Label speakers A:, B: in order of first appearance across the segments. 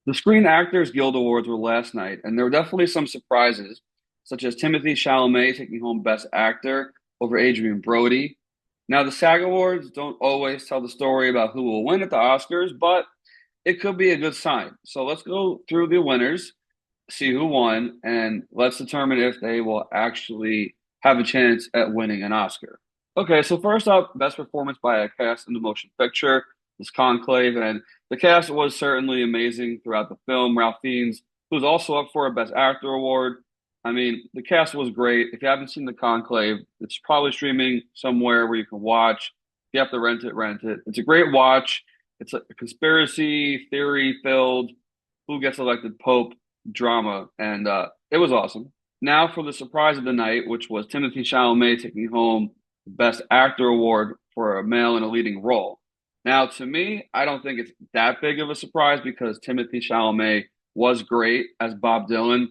A: The Screen Actors Guild Awards were last night, and there were definitely some surprises, such as Timothée Chalamet taking home Best Actor over Adrian Brody. Now, the SAG Awards don't always tell the story about who will win at the Oscars, but it could be a good sign. So let's go through the winners, see who won, and let's determine if they will actually have a chance at winning an Oscar. Okay, so first up, best performance by a cast in the motion picture is Conclave, and the cast was certainly amazing throughout the film. Ralph Fiennes, who's also up for a Best Actor award. I mean, the cast was great. If you haven't seen the Conclave, it's probably streaming somewhere where you can watch. If you have to rent it, rent it. It's a great watch. It's a conspiracy theory filled who gets elected Pope drama, and it was awesome. Now for the surprise of the night, which was Timothée Chalamet taking home the Best Actor award for a male in a leading role. Now, to me, I don't think it's that big of a surprise because Timothée Chalamet was great as Bob Dylan,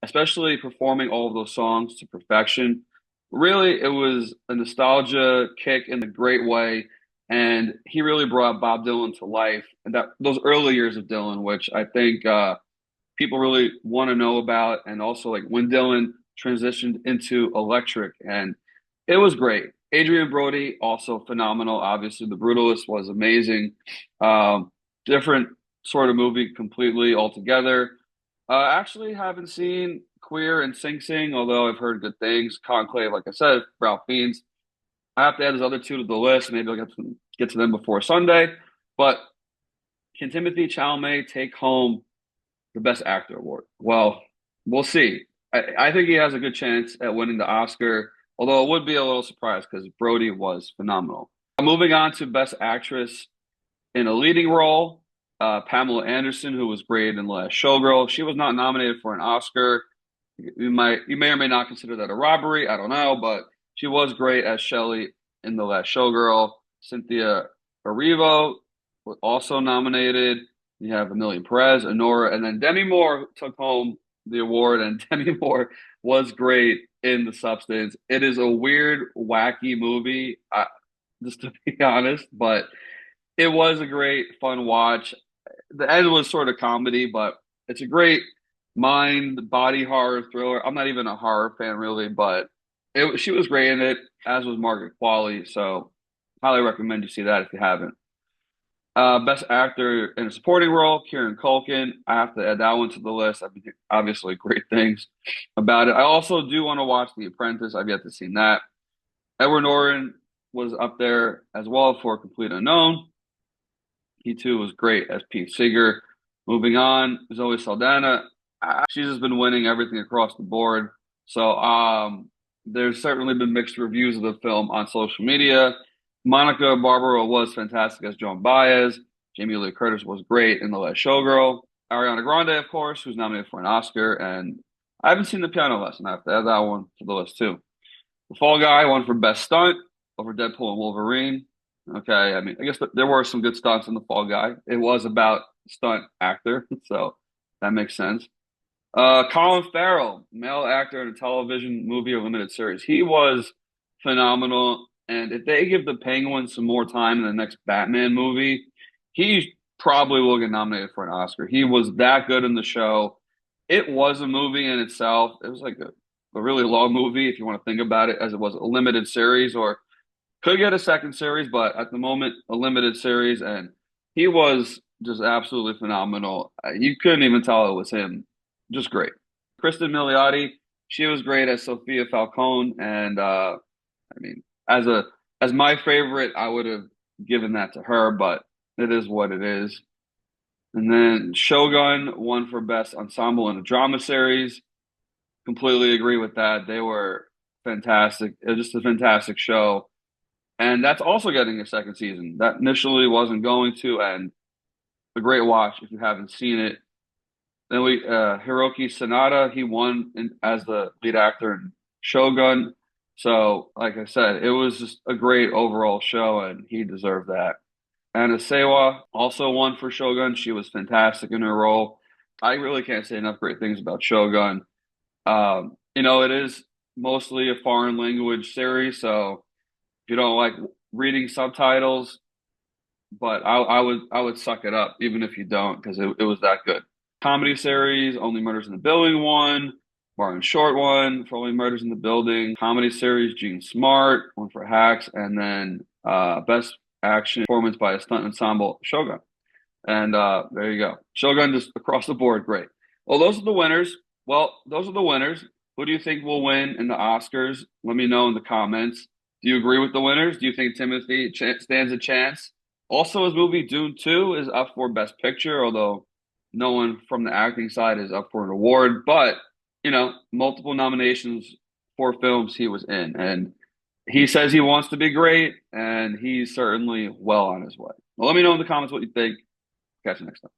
A: especially performing all of those songs to perfection. Really, it was a nostalgia kick in a great way, and he really brought Bob Dylan to life. And that those early years of Dylan, which I think people really want to know about, and also like when Dylan transitioned into electric, and it was great. Adrian Brody also phenomenal. Obviously, The Brutalist was amazing. Different sort of movie completely altogether. Actually, haven't seen Queer and Sing Sing, although I've heard good things. Conclave, like I said, Ralph Fiennes. I have to add those other two to the list. Maybe I'll get to them before Sunday. But can Timothée Chalamet take home the Best Actor award? Well, we'll see. I think he has a good chance at winning the Oscar, although it would be a little surprise because Brody was phenomenal. Moving on to Best Actress in a leading role, Pamela Anderson, who was great in The Last Showgirl. She was not nominated for an Oscar. You may or may not consider that a robbery. I don't know, but she was great as Shelley in The Last Showgirl. Cynthia Erivo was also nominated. You have Amelia Perez, Honora, and then Demi Moore took home the award, and Demi Moore was great in The Substance. It is a weird, wacky movie, just to be honest, but it was a great, fun watch. The end was sort of comedy, but it's a great mind body horror thriller. I'm not even a horror fan really, but she was great in it, as was Margaret Qualley. So highly recommend you see that if you haven't. Best actor in a supporting role, Kieran Culkin. I have to add that one to the list. I've been obviously great things about it. I also do want to watch The Apprentice. I've yet to see that. Edward Norton was up there as well for Complete Unknown. He too was great as Pete Seeger. Moving on, Zoe Saldana. She's just been winning everything across the board. So there's certainly been mixed reviews of the film on social media. Monica Barbara was fantastic as Joan Baez. Jamie Lee Curtis was great in The Last Showgirl. Ariana Grande, of course, who's nominated for an Oscar. And I haven't seen The Piano Lesson. I have to add that one to the list too. The Fall Guy won for Best Stunt over Deadpool and Wolverine. Okay, I mean, I guess there were some good stunts in The Fall Guy. It was about stunt actor, so that makes sense. Colin Farrell, male actor in a television movie or limited series. He was phenomenal. And if they give the Penguin some more time in the next Batman movie, he probably will get nominated for an Oscar. He was that good in the show. It was a movie in itself. It was like a really long movie, if you want to think about it, as it was a limited series, or could get a second series, but at the moment, a limited series. And he was just absolutely phenomenal. You couldn't even tell it was him. Just great. Kristen Milioti, she was great as Sophia Falcone. And I mean, as my favorite, I would have given that to her, but it is what it is. And then Shogun won for Best Ensemble in a Drama Series. Completely agree with that. They were fantastic. It was just a fantastic show. And that's also getting a second season. That initially wasn't going to, and a great watch if you haven't seen it. Then Hiroki Sanada, he won as the lead actor in Shogun. So, like I said, it was just a great overall show, and he deserved that. Anna Sewa also won for Shogun. She was fantastic in her role. I really can't say enough great things about Shogun. It is mostly a foreign language series, so if you don't like reading subtitles, but I would suck it up even if you don't because it was that good. Comedy series, Only Murders in the Building won. Martin Short won for Only Murders in the Building. Comedy series, Gene Smart won for Hacks, and then best action performance by a stunt ensemble, Shogun. And there you go. Shogun just across the board, great. Well, those are the winners. Well, those are the winners. Who do you think will win in the Oscars? Let me know in the comments. Do you agree with the winners? Do you think Timothée stands a chance? Also, his movie Dune 2 is up for Best Picture, although no one from the acting side is up for an award. But, multiple nominations for films he was in. And he says he wants to be great, and he's certainly well on his way. Well, let me know in the comments what you think. Catch you next time.